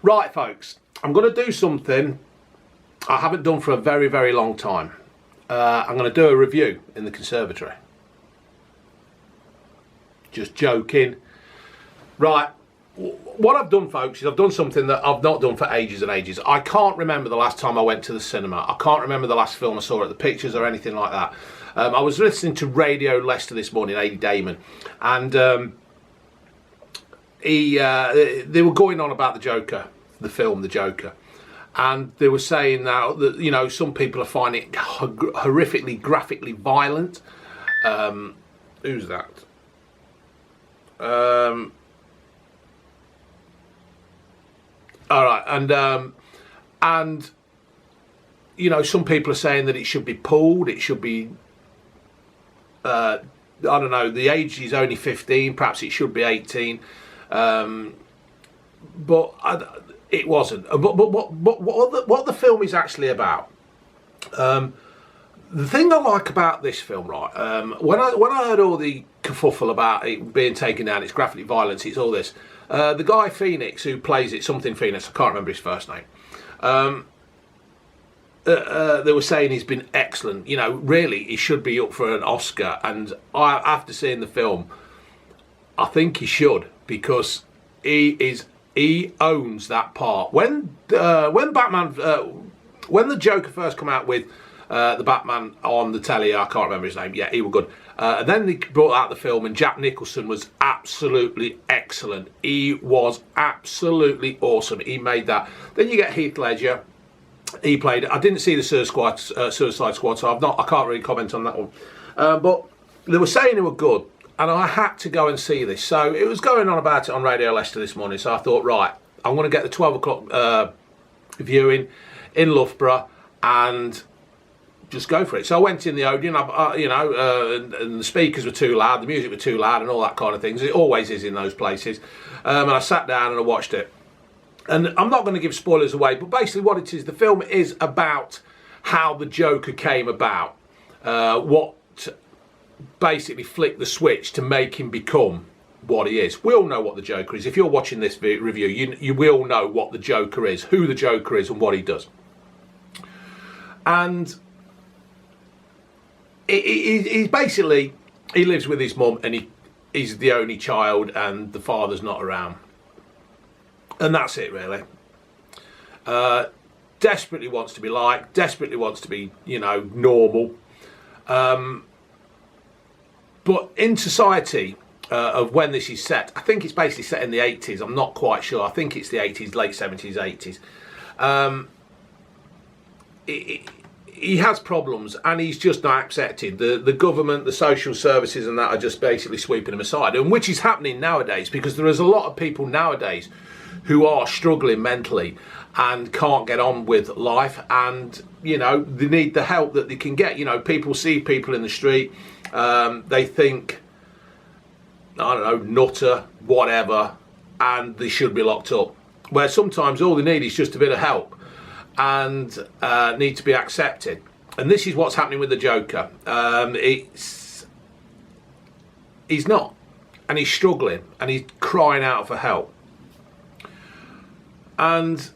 Right, folks, I'm going to do something I haven't done for a very, very long time. I'm going to do a review in the conservatory. Just joking. Right, what I've done, folks, is I've done something that I've not done for ages and ages. I can't remember the last time I went to the cinema. I can't remember the last film I saw at the pictures or anything like that. I was listening to Radio Leicester this morning, Adi Damon, and they were going on about the Joker, the film The Joker, and they were saying now that, you know, some people are finding it horrifically, graphically violent. Who's that? All right, and you know, some people are saying that it should be pulled. It should be, I don't know. The age is only 15. Perhaps it should be 18. But it wasn't. But what the film is actually about. The thing I like about this film, right? When I heard all the kerfuffle about it being taken down, it's graphically violence, it's all this. The guy Phoenix who plays it, something Phoenix, I can't remember his first name. They were saying he's been excellent. You know, really, he should be up for an Oscar. And after seeing the film, I think he should, because he owns that part. When Batman, when the Joker first come out with the Batman on the telly, I can't remember his name. Yeah, he was good. And then they brought out the film, and Jack Nicholson was absolutely excellent. He was absolutely awesome. He made that. Then you get Heath Ledger. He played. I didn't see the Suicide Squad, so I can't really comment on that one. But they were saying they were good, and I had to go and see this. So it was going on about it on Radio Leicester this morning. So I thought, right, I'm going to get the 12 o'clock viewing in Loughborough and just go for it. So I went in the Odeon, and the speakers were too loud, the music was too loud, and all that kind of things. It always is in those places. And I sat down and I watched it. And I'm not going to give spoilers away, but basically what it is, the film is about how the Joker came about. What basically flicked the switch to make him become what he is. We all know what the Joker is. If you're watching this review, you will know what the Joker is, who the Joker is and what he does. And he basically, he lives with his mum, and he's the only child, and the father's not around. And that's it, really. Desperately wants to be liked, desperately wants to be, you know, normal. But in society of when this is set, I think it's basically set in the 80s. I'm not quite sure. I think it's the 80s, late 70s, 80s. He has problems, and he's just not accepted. The government, the social services and that are just basically sweeping him aside, and which is happening nowadays, because there is a lot of people nowadays who are struggling mentally and can't get on with life, and, you know, they need the help that they can get. You know, people see people in the street, they think, I don't know, nutter, whatever, and they should be locked up. Where sometimes all they need is just a bit of help, and need to be accepted. And this is what's happening with the Joker. He's not, and he's struggling, and he's crying out for help, and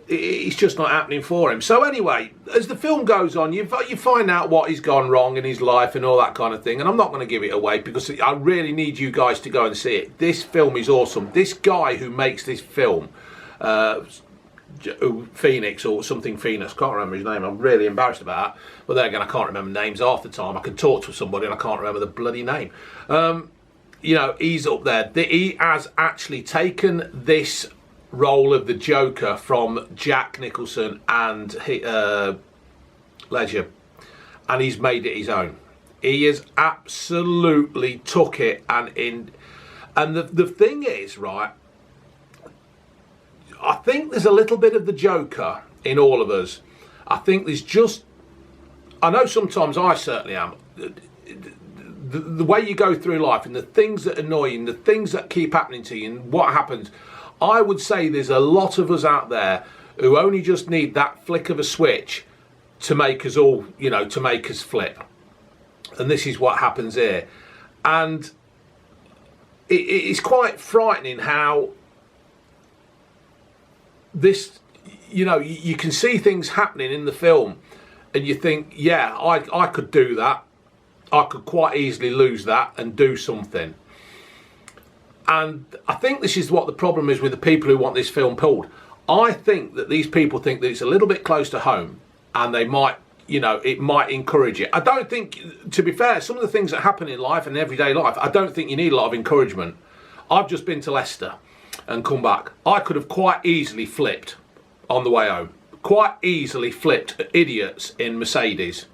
it's just not happening for him. So anyway, as the film goes on, you find out what has gone wrong in his life and all that kind of thing. And I'm not going to give it away, because I really need you guys to go and see it. This film is awesome. This guy who makes this film, Phoenix or something Phoenix, can't remember his name. I'm really embarrassed about that. But then again, I can't remember names half the time. I can talk to somebody and I can't remember the bloody name. You know, he's up there. He has actually taken this role of the Joker from Jack Nicholson and Ledger, and he's made it his own. He has absolutely took it, and the thing is, right, I think there's a little bit of the Joker in all of us. I think there's just, I know sometimes I certainly am, the way you go through life and the things that annoy you and the things that keep happening to you and what happens, I would say there's a lot of us out there who only just need that flick of a switch to make us all, you know, to make us flip. And this is what happens here. And it's quite frightening how this, you know, you can see things happening in the film, and you think, yeah, I could do that. I could quite easily lose that and do something. And I think this is what the problem is with the people who want this film pulled. I think that these people think that it's a little bit close to home, and they might, you know, it might encourage it. I don't think, to be fair, some of the things that happen in life and everyday life, I don't think you need a lot of encouragement. I've just been to Leicester and come back. I could have quite easily flipped on the way home. Quite easily flipped at idiots in Mercedes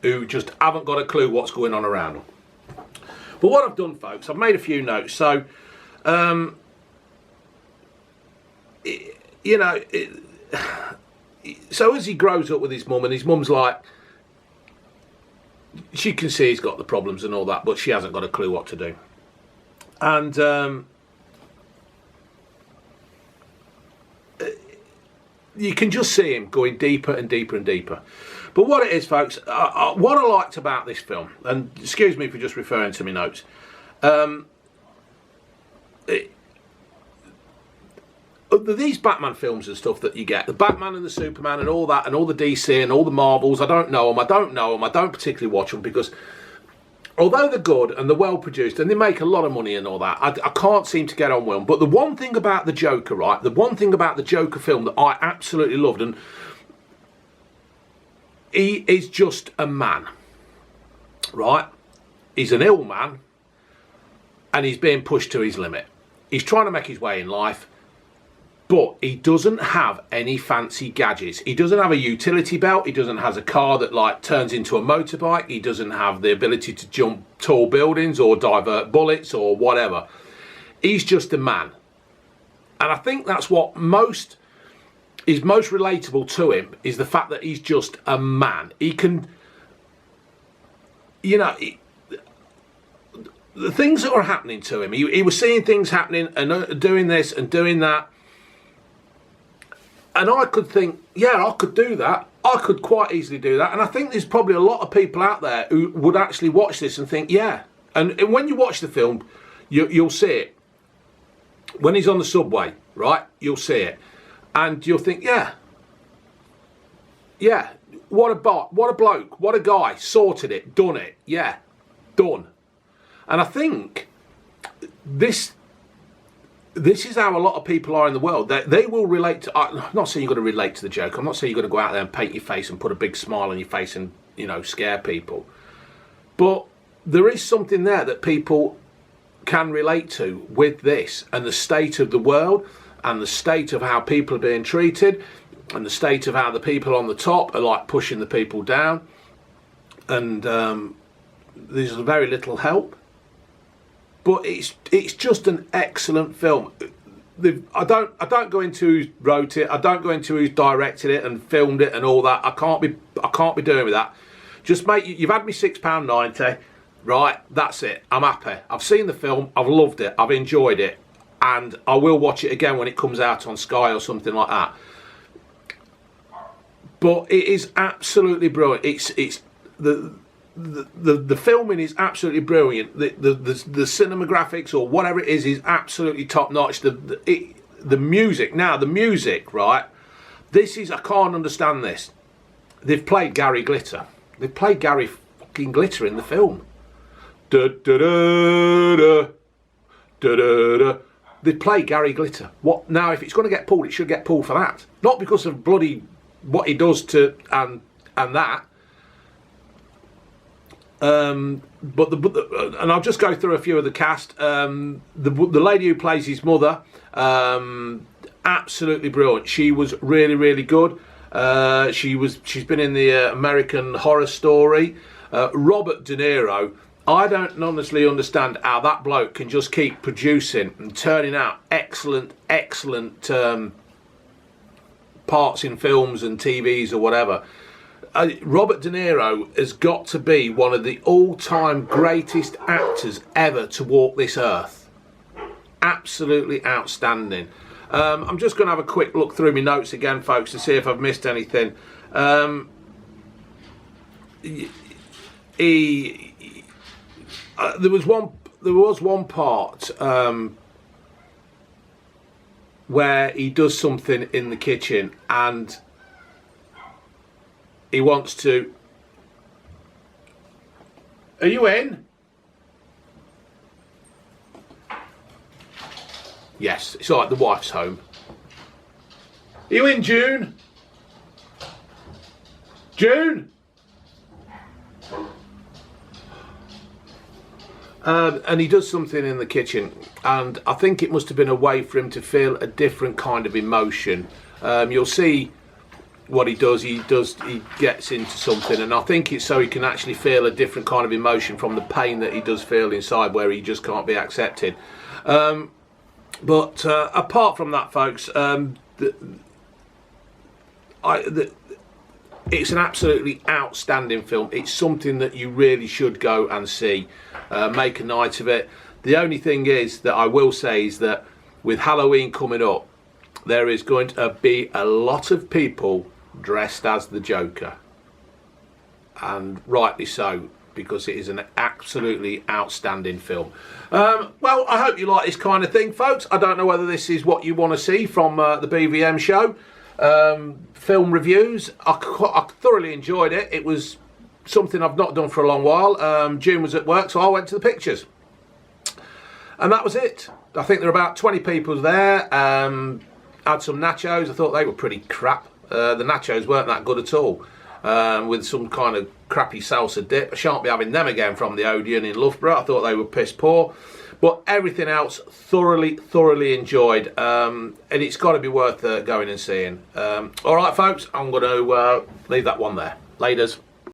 who just haven't got a clue what's going on around them. But what I've done, folks, I've made a few notes. So, you know, so as he grows up with his mum, and his mum's like, she can see he's got the problems and all that, but she hasn't got a clue what to do. And you can just see him going deeper and deeper and deeper. But what it is, folks, what I liked about this film, and excuse me for just referring to my notes, these Batman films and stuff that you get, the Batman and the Superman and all that, and all the DC and all the Marvels, I don't know them, I don't particularly watch them, because although they're good and they're well produced and they make a lot of money and all that, I can't seem to get on with them. But the one thing about the Joker, right, the one thing about the Joker film that I absolutely loved, and he is just a man, right? He's an ill man, and he's being pushed to his limit. He's trying to make his way in life, but he doesn't have any fancy gadgets. He doesn't have a utility belt. He doesn't have a car that like turns into a motorbike. He doesn't have the ability to jump tall buildings or divert bullets or whatever. He's just a man. And I think that's what is most relatable to him, is the fact that he's just a man. He can, you know, the things that were happening to him, he was seeing things happening and doing this and doing that. And I could think, yeah, I could do that. I could quite easily do that. And I think there's probably a lot of people out there who would actually watch this and think, yeah. And when you watch the film, you'll see it. When he's on the subway, right, you'll see it. And you'll think, yeah, what a bloke, what a guy, sorted it, done it, yeah, done. And I think this is how a lot of people are in the world. They will relate to, I'm not saying you've got to relate to the Joker. I'm not saying you've got to go out there and paint your face and put a big smile on your face and, you know, scare people. But there is something there that people can relate to with this, and the state of the world, and the state of how people are being treated, and the state of how the people on the top are like pushing the people down. And there's very little help. But it's just an excellent film. I don't go into who's wrote it. I don't go into who's directed it and filmed it and all that. I can't be doing with that. Just mate, you've had me £6.90, right? That's it. I'm happy. I've seen the film. I've loved it. I've enjoyed it, and I will watch it again when it comes out on Sky or something like that. But it is absolutely brilliant. It's the filming is absolutely brilliant. The cinematographics or whatever it is absolutely top notch. The music, now the music, right? This is, I can't understand this. They've played Gary Glitter. They've played Gary fucking Glitter in the film. Da da da da da da da. They play Gary Glitter. What now? If it's going to get pulled, it should get pulled for that. Not because of bloody what he does to and that. But and I'll just go through a few of the cast. The lady who plays his mother, absolutely brilliant. She was really good. She's been in the American Horror Story. Robert De Niro. I don't honestly understand how that bloke can just keep producing and turning out excellent parts in films and TVs or whatever. Robert De Niro has got to be one of the all-time greatest actors ever to walk this earth. Absolutely outstanding. I'm just going to have a quick look through my notes again, folks, to see if I've missed anything. There was one part where he does something in the kitchen and he wants to... Are you in? Yes, it's like the wife's home. Are you in, June? June? And he does something in the kitchen, and I think it must have been a way for him to feel a different kind of emotion. You'll see what he does. He gets into something, and I think it's so he can actually feel a different kind of emotion from the pain that he does feel inside, where he just can't be accepted. But apart from that, folks, it's an absolutely outstanding film. It's something that you really should go and see. Make a night of it. The only thing is that I will say is that with Halloween coming up, there is going to be a lot of people dressed as the Joker, and rightly so, because it is an absolutely outstanding film. Well, I hope you like this kind of thing, folks. I don't know whether this is what you want to see from the BVM show. Film reviews. I thoroughly enjoyed it. It was something I've not done for a long while. June was at work, so I went to the pictures. And that was it. I think there were about 20 people there. Had some nachos. I thought they were pretty crap. The nachos weren't that good at all. With some kind of crappy salsa dip. I shan't be having them again from the Odeon in Loughborough. I thought they were piss poor. But everything else, thoroughly enjoyed. And it's got to be worth going and seeing. All right, folks, I'm going to leave that one there. Laters.